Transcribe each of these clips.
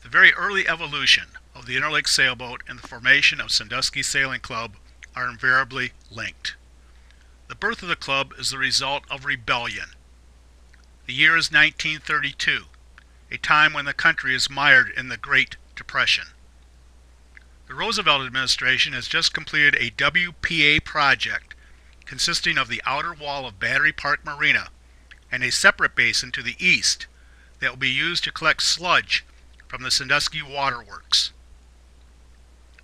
The very early evolution of the Interlake sailboat and the formation of Sandusky Sailing Club are invariably linked. The birth of the club is the result of rebellion. The year is 1932, a time when the country is mired in the Great Depression. The Roosevelt administration has just completed a WPA project consisting of the outer wall of Battery Park Marina and a separate basin to the east that will be used to collect sludge from the Sandusky Waterworks.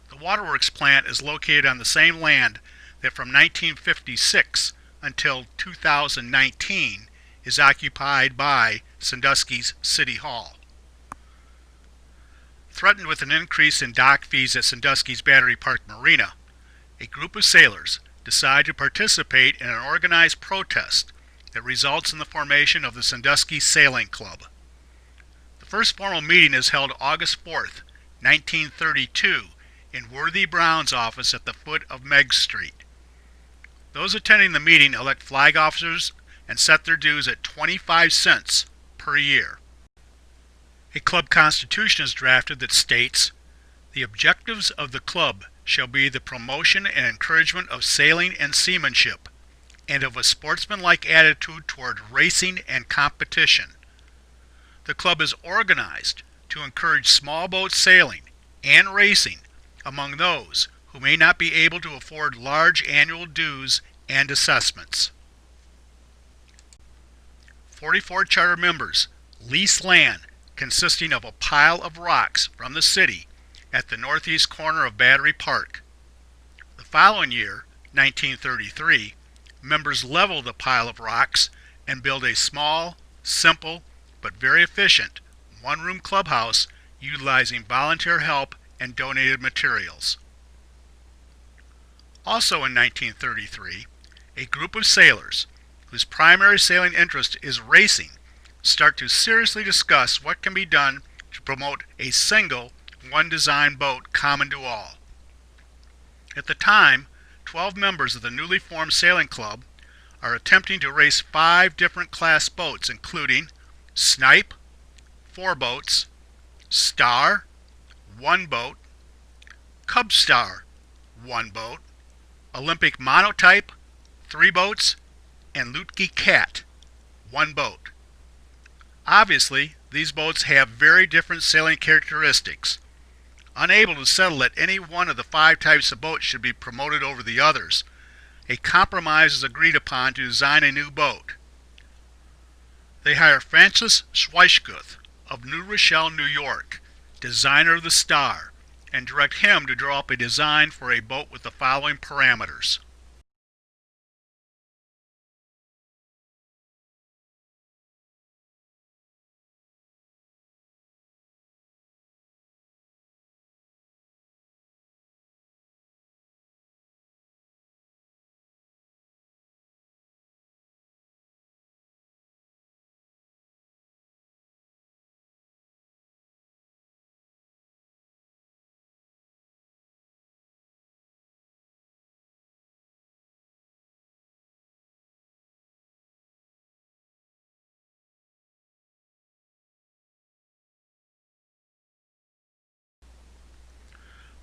The Waterworks plant is located on the same land that from 1956 until 2019 is occupied by Sandusky's City Hall. Threatened with an increase in dock fees at Sandusky's Battery Park Marina, a group of sailors decide to participate in an organized protest that results in the formation of the Sandusky Sailing Club. The first formal meeting is held August 4th, 1932, in Worthy Brown's office at the foot of Meg Street. Those attending the meeting elect flag officers and set their dues at 25 cents per year. A club constitution is drafted that states, "The objectives of the club shall be the promotion and encouragement of sailing and seamanship, and of a sportsmanlike attitude toward racing and competition. The club is organized to encourage small boat sailing and racing among those who may not be able to afford large annual dues and assessments." 44 charter members lease land consisting of a pile of rocks from the city at the northeast corner of Battery Park. The following year, 1933, members level the pile of rocks and build a small, simple, but very efficient one-room clubhouse utilizing volunteer help and donated materials. Also in 1933, a group of sailors, whose primary sailing interest is racing, start to seriously discuss what can be done to promote a single, one-design boat common to all. At the time, 12 members of the newly formed sailing club are attempting to race 5 different class boats, including Snipe, 4 boats, Star, 1 boat, Cub Star, 1 boat, Olympic Monotype, 3 boats, and Lutke Cat, 1 boat. Obviously, these boats have very different sailing characteristics. Unable to settle that any one of the 5 types of boats should be promoted over the others, a compromise is agreed upon to design a new boat. They hire Francis Schweishguth of New Rochelle, New York, designer of the Star, and direct him to draw up a design for a boat with the following parameters.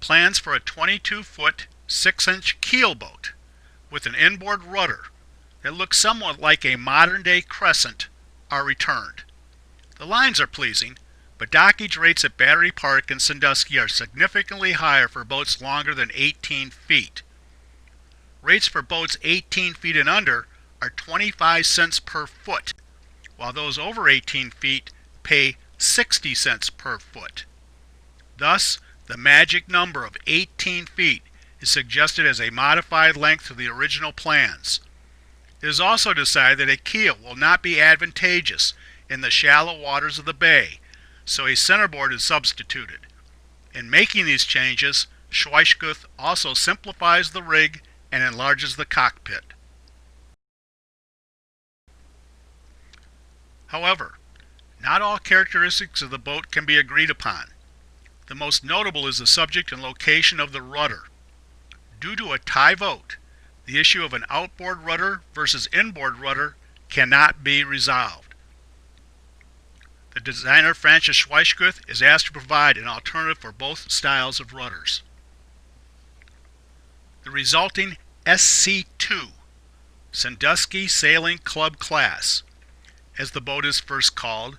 Plans for a 22-foot, 6-inch keel boat with an inboard rudder that looks somewhat like a modern-day crescent are returned. The lines are pleasing, but dockage rates at Battery Park and Sandusky are significantly higher for boats longer than 18 feet. Rates for boats 18 feet and under are 25 cents per foot, while those over 18 feet pay 60 cents per foot. Thus, the magic number of 18 feet is suggested as a modified length to the original plans. It is also decided that a keel will not be advantageous in the shallow waters of the bay, so a centerboard is substituted. In making these changes, Schweishguth also simplifies the rig and enlarges the cockpit. However, not all characteristics of the boat can be agreed upon. The most notable is the subject and location of the rudder. Due to a tie vote, the issue of an outboard rudder versus inboard rudder cannot be resolved. The designer Francis Schweikguth is asked to provide an alternative for both styles of rudders. The resulting SC2 Sandusky Sailing Club class, as the boat is first called,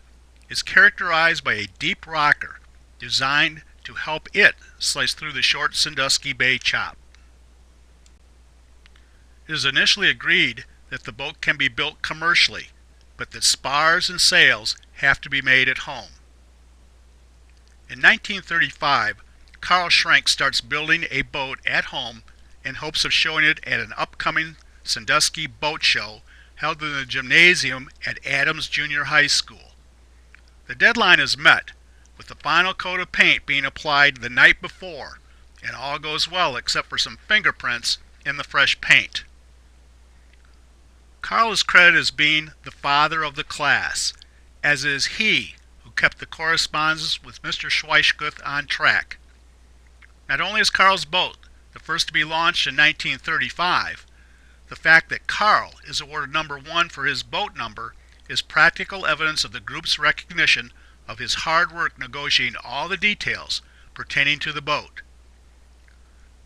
is characterized by a deep rocker designed to help it slice through the short Sandusky Bay chop. It is initially agreed that the boat can be built commercially, but that spars and sails have to be made at home. In 1935, Carl Schrank starts building a boat at home in hopes of showing it at an upcoming Sandusky Boat Show held in the gymnasium at Adams Junior High School. The deadline is met, with the final coat of paint being applied the night before, and all goes well except for some fingerprints in the fresh paint. Carl is credited as being the father of the class, as is he who kept the correspondence with Mr. Schweikguth on track. Not only is Carl's boat the first to be launched in 1935, the fact that Carl is awarded number 1 for his boat number is practical evidence of the group's recognition of his hard work negotiating all the details pertaining to the boat.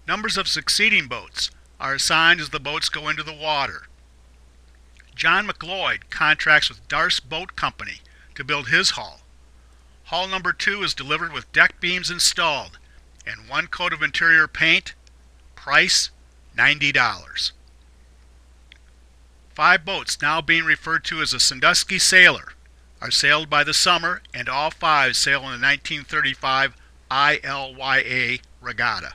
Numbers of succeeding boats are assigned as the boats go into the water. John McLeod contracts with Darce Boat Company to build his hull. Hull number 2 is delivered with deck beams installed and 1 coat of interior paint. Price $90. 5 boats, now being referred to as the Sandusky Sailor, are sailed by the summer, and all 5 sail in the 1935 ILYA regatta.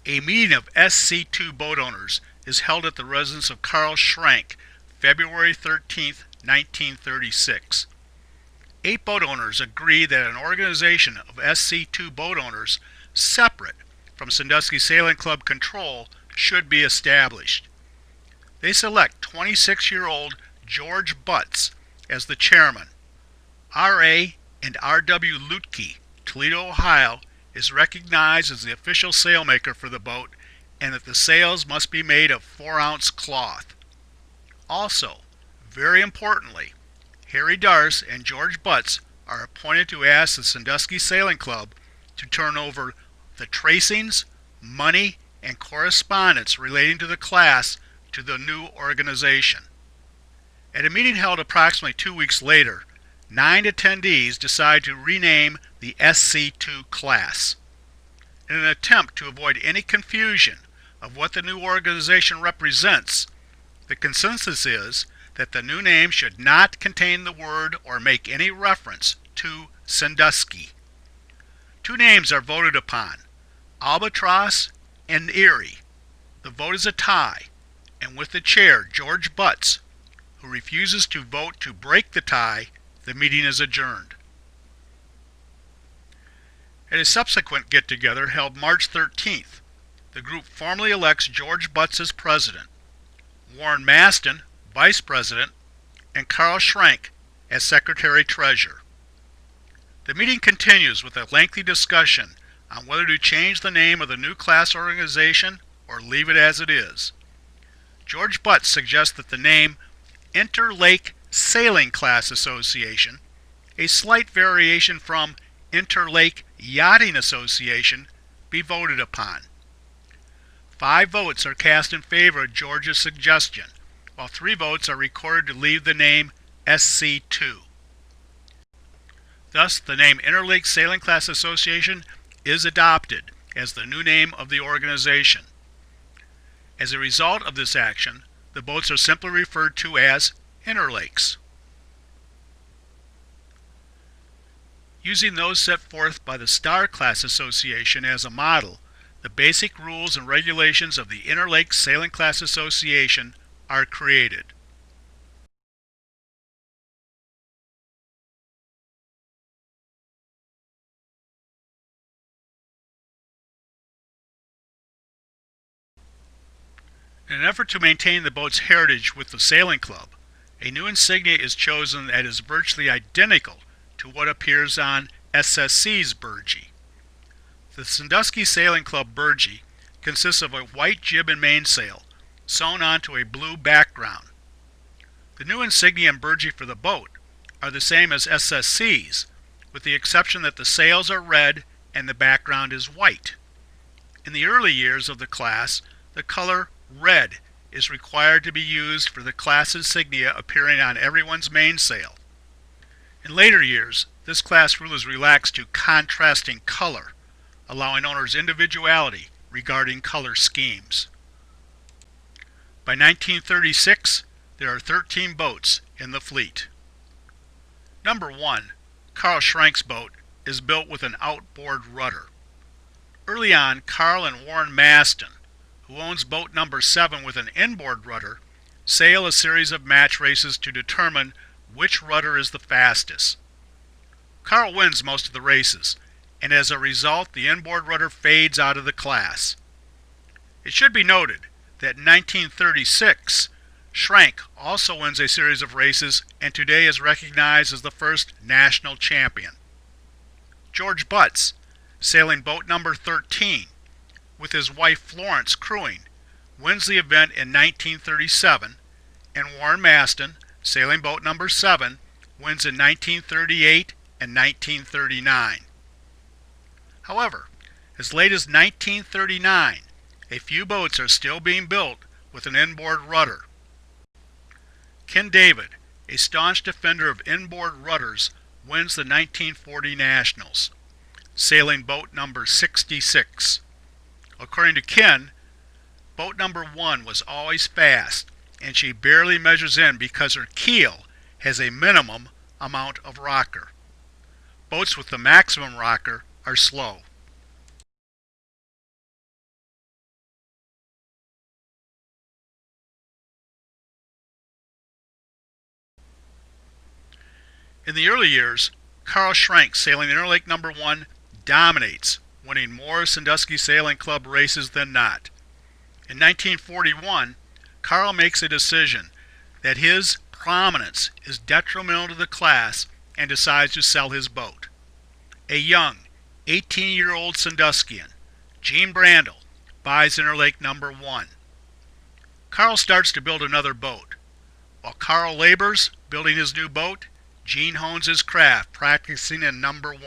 A meeting of SC2 boat owners is held at the residence of Carl Schrank, February 13, 1936. 8 boat owners agree that an organization of SC2 boat owners, separate from Sandusky Sailing Club control, should be established. They select 26-year-old George Butts as the chairman. R.A. and R.W. Lutke, Toledo, Ohio, is recognized as the official sailmaker for the boat, and that the sails must be made of 4-ounce cloth. Also, very importantly, Harry Darce and George Butts are appointed to ask the Sandusky Sailing Club to turn over the tracings, money, and correspondence relating to the class to the new organization. At a meeting held approximately 2 weeks later, 9 attendees decide to rename the SC2 class. In an attempt to avoid any confusion of what the new organization represents, the consensus is that the new name should not contain the word or make any reference to Sandusky. 2 names are voted upon, Albatross and Erie. The vote is a tie, and with the chair, George Butts, who refuses to vote to break the tie, the meeting is adjourned. At a subsequent get-together held March 13th, the group formally elects George Butts as president, Warren Maston, vice president, and Carl Schrank as secretary-treasurer. The meeting continues with a lengthy discussion on whether to change the name of the new class organization or leave it as it is. George Butts suggests that the name Interlake Sailing Class Association, a slight variation from Interlake Yachting Association, be voted upon. 5 votes are cast in favor of George's suggestion, while 3 votes are recorded to leave the name SC2. Thus, the name Interlake Sailing Class Association is adopted as the new name of the organization. As a result of this action, the boats are simply referred to as Interlakes. Using those set forth by the Star Class Association as a model, the basic rules and regulations of the Interlake Sailing Class Association are created. In an effort to maintain the boat's heritage with the sailing club, a new insignia is chosen that is virtually identical to what appears on SSC's burgee. The Sandusky Sailing Club burgee consists of a white jib and mainsail sewn onto a blue background. The new insignia and burgee for the boat are the same as SSC's, with the exception that the sails are red and the background is white. In the early years of the class, the color red is required to be used for the class insignia appearing on everyone's mainsail. In later years, this class rule is relaxed to contrasting color, allowing owners individuality regarding color schemes. By 1936, there are 13 boats in the fleet. Number 1, Carl Schrank's boat, is built with an outboard rudder. Early on, Carl and Warren Maston, who owns boat number 7 with an inboard rudder, sail a series of match races to determine which rudder is the fastest. Carl wins most of the races, and as a result the inboard rudder fades out of the class. It should be noted that in 1936, Schrank also wins a series of races and today is recognized as the first national champion. George Butts, sailing boat number 13, with his wife Florence crewing, wins the event in 1937, and Warren Maston, sailing boat number 7, wins in 1938 and 1939. However, as late as 1939, a few boats are still being built with an inboard rudder. Ken David, a staunch defender of inboard rudders, wins the 1940 Nationals, sailing boat number 66. According to Ken, boat number 1 was always fast, and she barely measures in because her keel has a minimum amount of rocker. Boats with the maximum rocker are slow. In the early years, Carl Schrank, sailing Interlake number 1, dominates, winning more Sandusky Sailing Club races than not. In 1941, Carl makes a decision that his prominence is detrimental to the class and decides to sell his boat. A young, 18-year-old Sanduskian, Gene Brandel, buys Interlake number 1. Carl starts to build another boat. While Carl labors building his new boat, Gene hones his craft, practicing in number 1.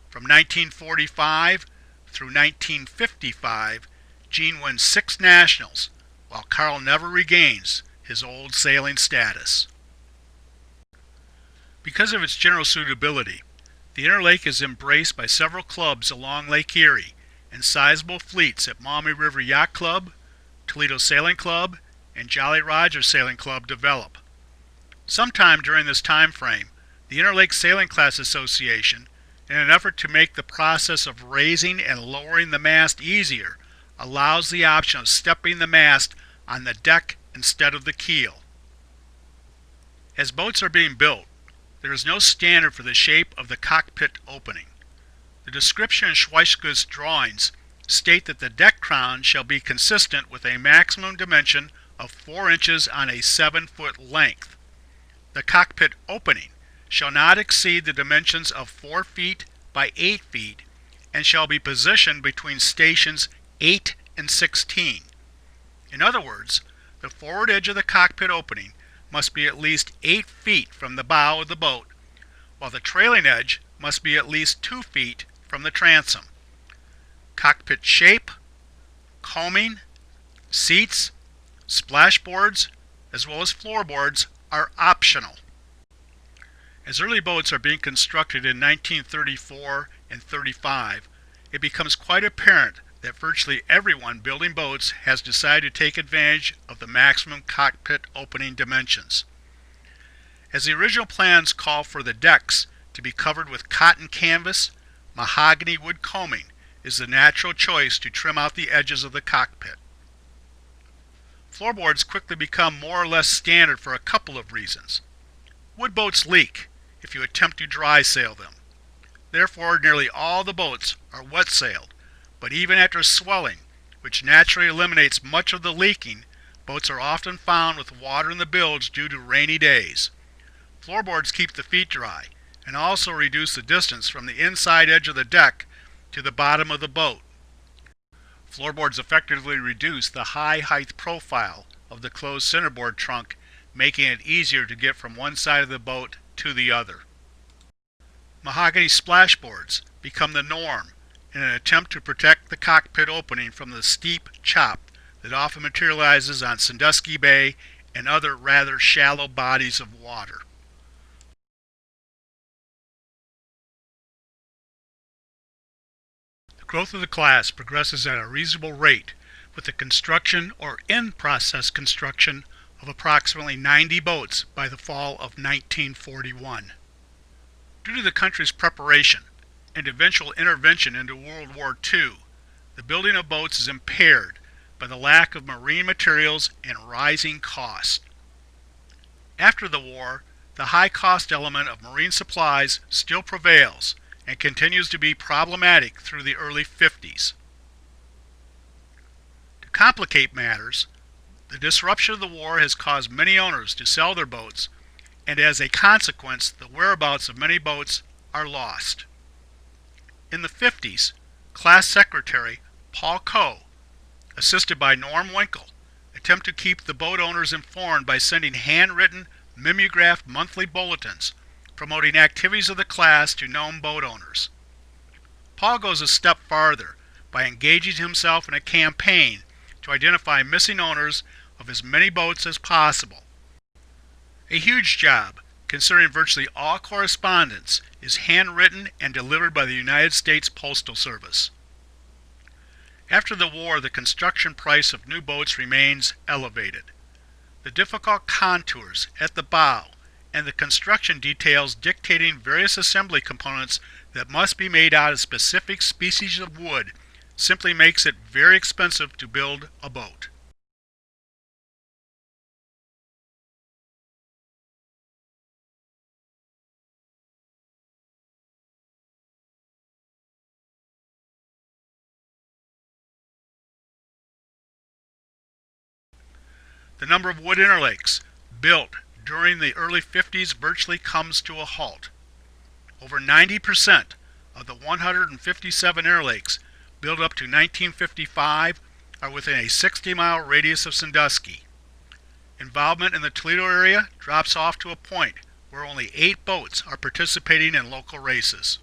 From 1945 through 1955, Gene wins 6 nationals, while Carl never regains his old sailing status. Because of its general suitability, the Interlake is embraced by several clubs along Lake Erie and sizable fleets at Maumee River Yacht Club, Toledo Sailing Club, and Jolly Roger Sailing Club develop. Sometime during this time frame, the Interlake Sailing Class Association, in an effort to make the process of raising and lowering the mast easier, allows the option of stepping the mast on the deck instead of the keel. As boats are being built, there is no standard for the shape of the cockpit opening. The description in Schweikes' drawings state that the deck crown shall be consistent with a maximum dimension of 4 inches on a 7-foot length. The cockpit opening shall not exceed the dimensions of 4 feet by 8 feet and shall be positioned between stations 8 and 16. In other words, the forward edge of the cockpit opening must be at least 8 feet from the bow of the boat, while the trailing edge must be at least 2 feet from the transom. Cockpit shape, coaming, seats, splashboards, as well as floorboards are optional. As early boats are being constructed in 1934 and 35, it becomes quite apparent that virtually everyone building boats has decided to take advantage of the maximum cockpit opening dimensions. As the original plans call for the decks to be covered with cotton canvas, mahogany wood coaming is the natural choice to trim out the edges of the cockpit. Floorboards quickly become more or less standard for a couple of reasons. Wood boats leak if you attempt to dry sail them. Therefore, nearly all the boats are wet sailed, but even after swelling, which naturally eliminates much of the leaking, boats are often found with water in the bilge due to rainy days. Floorboards keep the feet dry and also reduce the distance from the inside edge of the deck to the bottom of the boat. Floorboards effectively reduce the high height profile of the closed centerboard trunk, making it easier to get from one side of the boat to the other. Mahogany splashboards become the norm in an attempt to protect the cockpit opening from the steep chop that often materializes on Sandusky Bay and other rather shallow bodies of water. The growth of the class progresses at a reasonable rate, with the construction or in-process construction of approximately 90 boats by the fall of 1941. Due to the country's preparation and eventual intervention into World War II, the building of boats is impaired by the lack of marine materials and rising costs. After the war, the high cost element of marine supplies still prevails and continues to be problematic through the early 50s. To complicate matters, the disruption of the war has caused many owners to sell their boats, and as a consequence, the whereabouts of many boats are lost. In the 50s, Class Secretary Paul Coe, assisted by Norm Winkle, attempted to keep the boat owners informed by sending handwritten, mimeographed monthly bulletins promoting activities of the class to known boat owners. Paul goes a step farther by engaging himself in a campaign to identify missing owners of as many boats as possible. A huge job, considering virtually all correspondence is handwritten and delivered by the United States Postal Service. After the war, the construction price of new boats remains elevated. The difficult contours at the bow and the construction details dictating various assembly components that must be made out of specific species of wood simply makes it very expensive to build a boat. The number of wood interlakes built during the early 50s virtually comes to a halt. Over 90% of the 157 interlakes built up to 1955 are within a 60-mile radius of Sandusky. Involvement in the Toledo area drops off to a point where only 8 boats are participating in local races.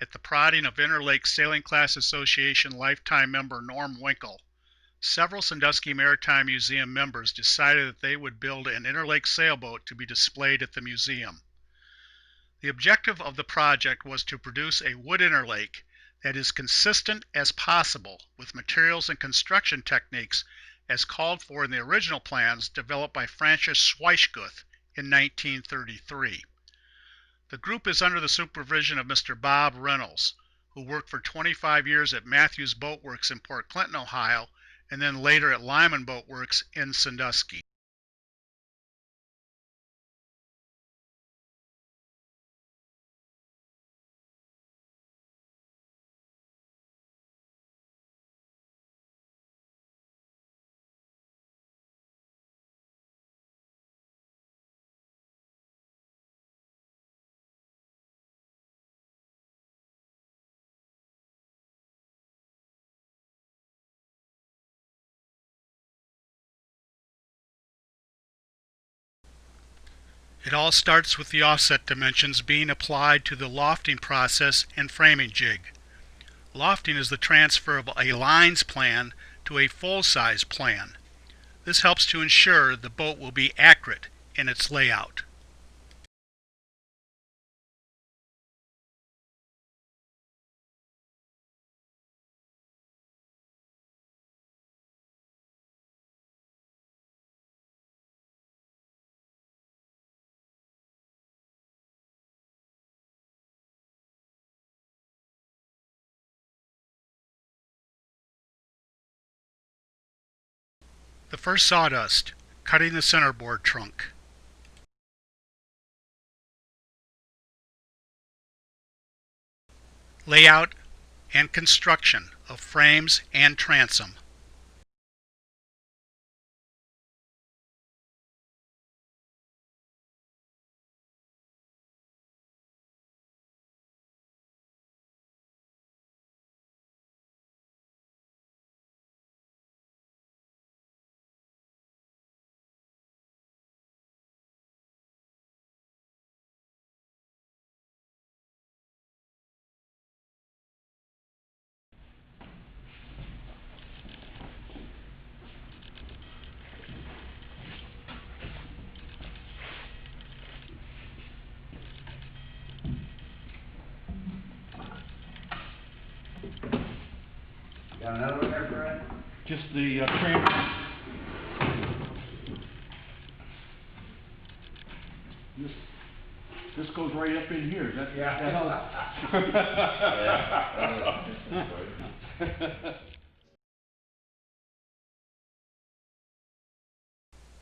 At the prodding of Interlake Sailing Class Association lifetime member Norm Winkle, several Sandusky Maritime Museum members decided that they would build an Interlake sailboat to be displayed at the museum. The objective of the project was to produce a wood interlake that is consistent as possible with materials and construction techniques as called for in the original plans developed by Francis Schweishguth in 1933. The group is under the supervision of Mr. Bob Reynolds, who worked for 25 years at Matthews Boat Works in Port Clinton, Ohio, and then later at Lyman Boat Works in Sandusky. It all starts with the offset dimensions being applied to the lofting process and framing jig. Lofting is the transfer of a lines plan to a full-size plan. This helps to ensure the boat will be accurate in its layout. The first sawdust, cutting the centerboard trunk. Layout and construction of frames and transom. Got another one there, Fred? Just the frame. This goes right up in here. That helps.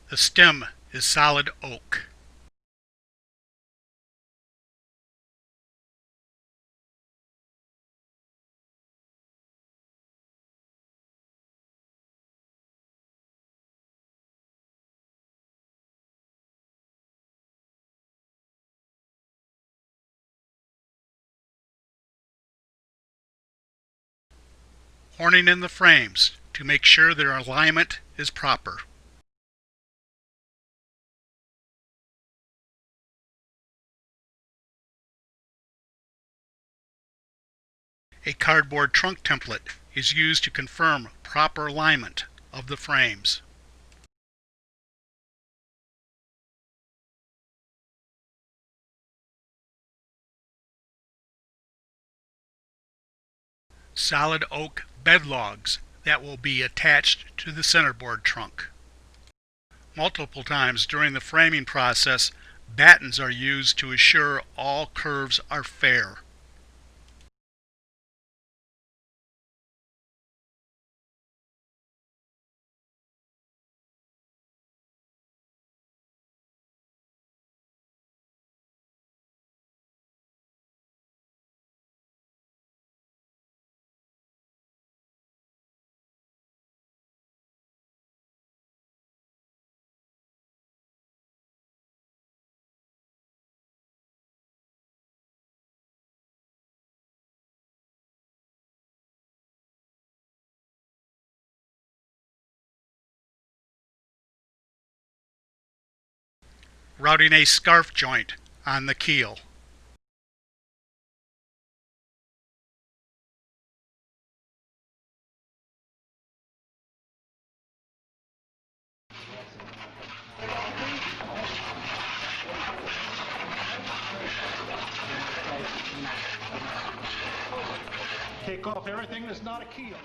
The stem is solid oak. Horning in the frames to make sure their alignment is proper. A cardboard trunk template is used to confirm proper alignment of the frames. Solid oak bed logs that will be attached to the centerboard trunk. Multiple times during the framing process, battens are used to assure all curves are fair. Routing a scarf joint on the keel. Take off everything that's not a keel.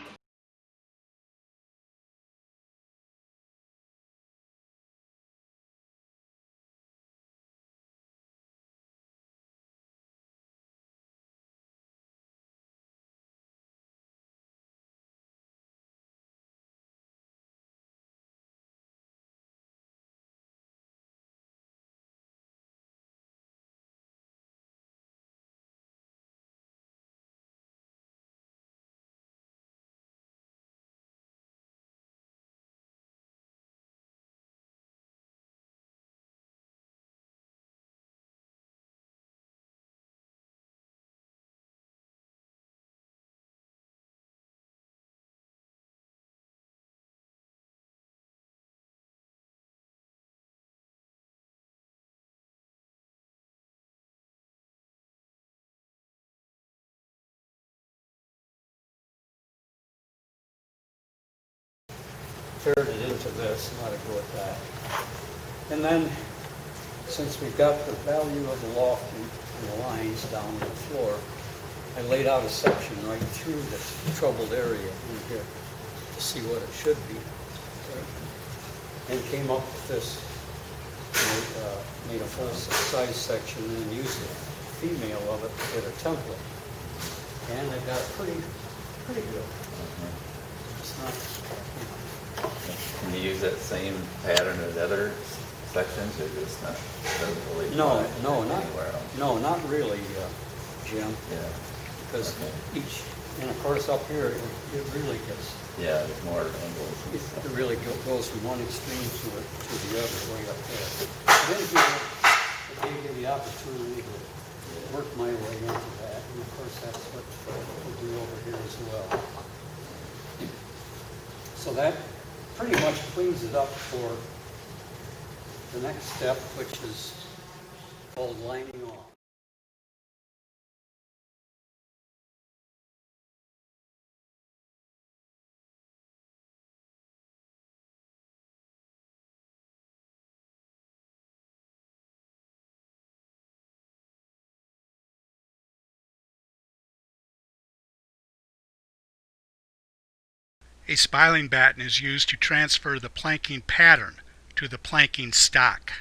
Inserted into this, and let it go at that. And then, since we've got the value of the loft and the lines down the floor, I laid out a section right through this troubled area in here to see what it should be. And came up with this, made a full-size section and then used the female of it to get a template. And I got it pretty good. It's not, Can you use that same pattern as other sections, or just not? Doesn't really No, apply anywhere else? not really, Jim. Yeah. Because Okay. each And of course, up here, it really gets, Yeah, there's more angles. and stuff. it really goes from one extreme to the other, way up there. Then it gave me the opportunity to work my way into that, and of course, that's what we'll do over here as well. So that pretty much cleans it up for the next step, which is called lining off. A spiling batten is used to transfer the planking pattern to the planking stock.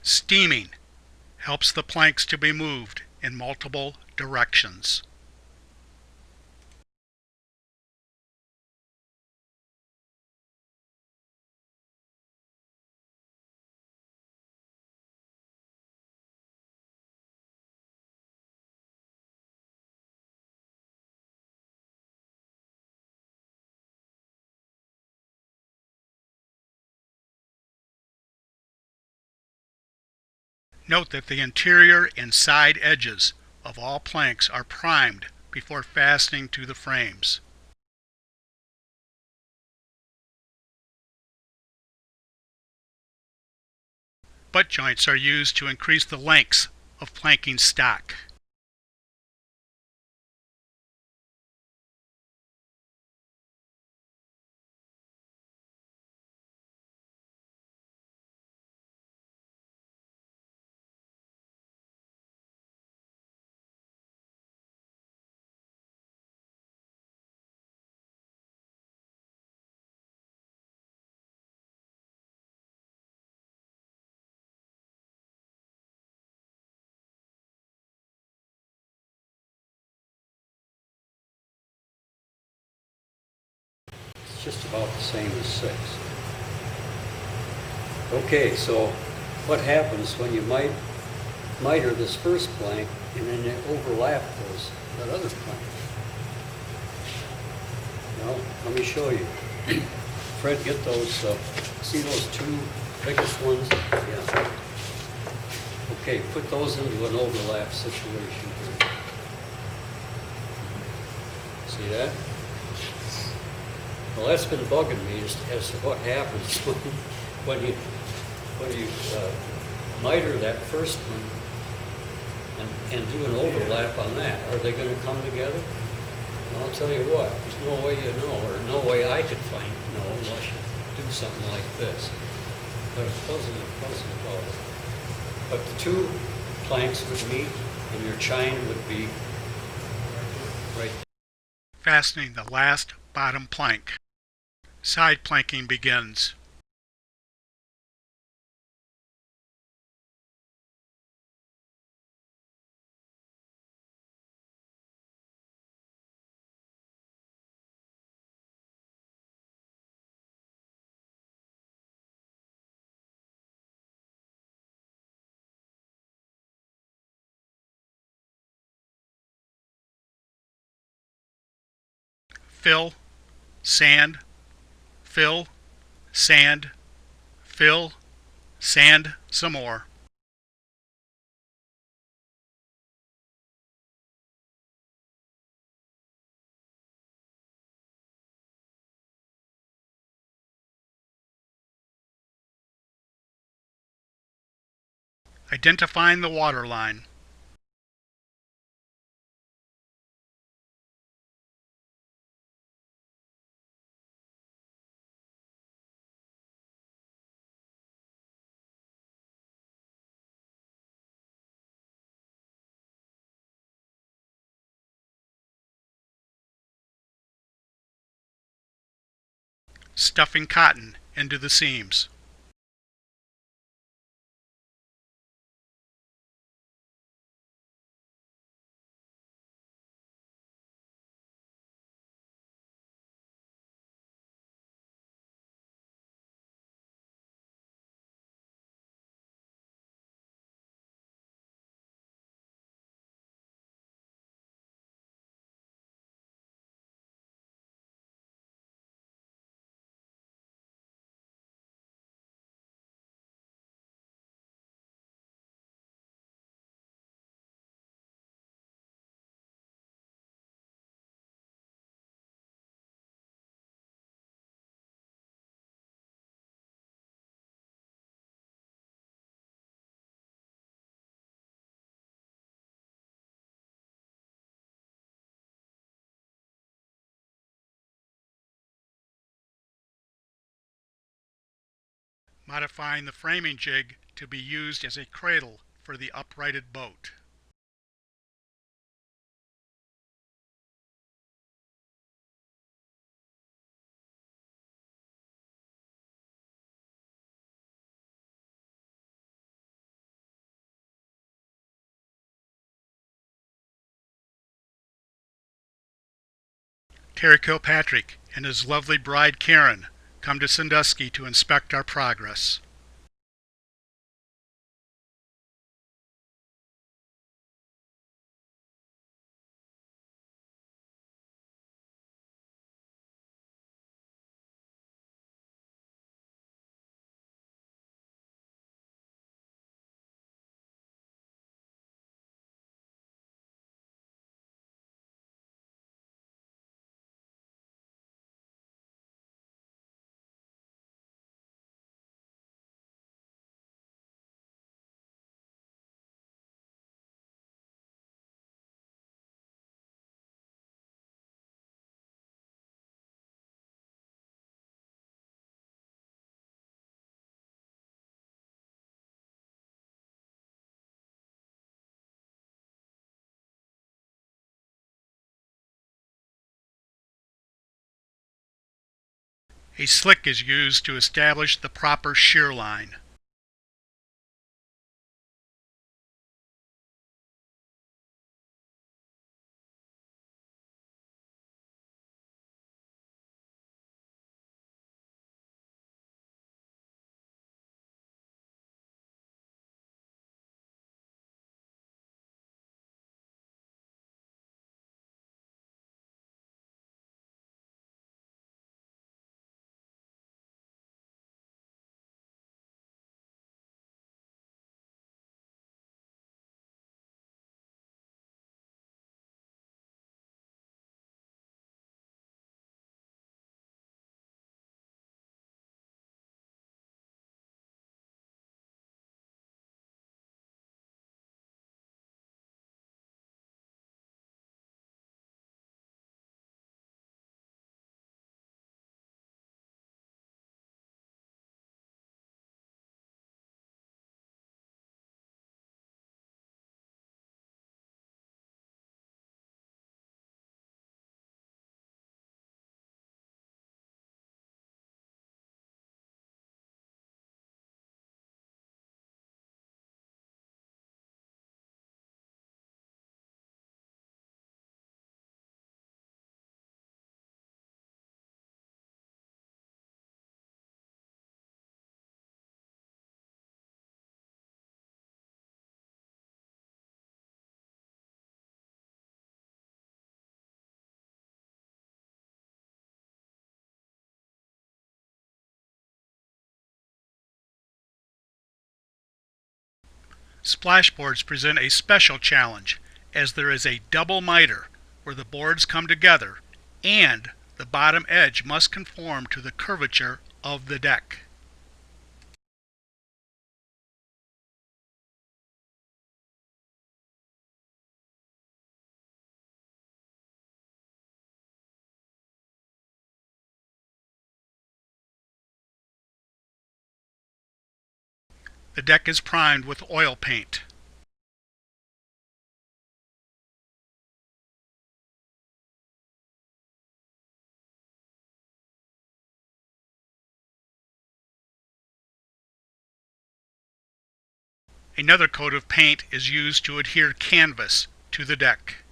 Steaming helps the planks to be moved in multiple directions. Note that the interior and side edges of all planks are primed before fastening to the frames. Butt joints are used to increase the lengths of planking stock. It's just about the same as 6. Okay, so what happens when you miter this first plank and then you overlap that other plank? Well, let me show you. Fred, get those, see those 2 biggest ones? Yeah. Okay, put those into an overlap situation here. See that? Well, that's been bugging me as to what happens when you miter that first one and do an overlap on that. Are they going to come together? Well, I'll tell you what, there's no way you know, or no way I could know unless you do something like this. But it's puzzling about it. But the 2 planks would meet and your chine would be right there. Fastening the last bottom plank. Side planking begins. Fill, sand, fill, sand, fill, sand some more. Identifying the water line. Stuffing cotton into the seams. modifying the framing jig to be used as a cradle for the uprighted boat. Terry Kilpatrick and his lovely bride Karen come to Sandusky to inspect our progress. A slick is used to establish the proper shear line. Splashboards present a special challenge, as there is a double miter where the boards come together and the bottom edge must conform to the curvature of the deck. The deck is primed with oil paint. Another coat of paint is used to adhere canvas to the deck.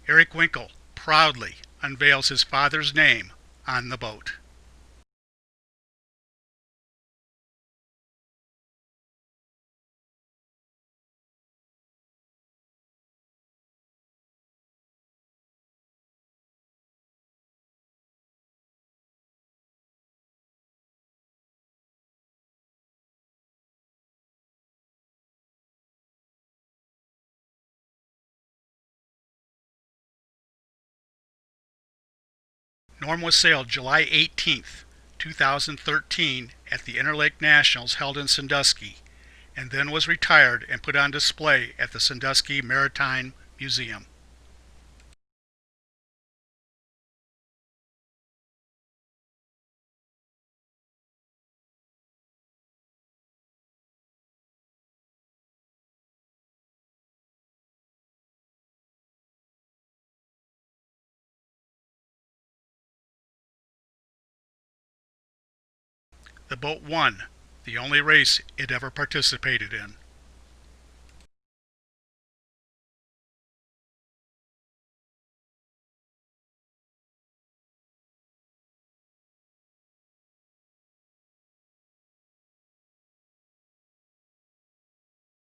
Eric Winkle proudly unveils his father's name on the boat. Norm was sailed July 18th, 2013 at the Interlake Nationals held in Sandusky, and then was retired and put on display at the Sandusky Maritime Museum. The boat won the only race it ever participated in.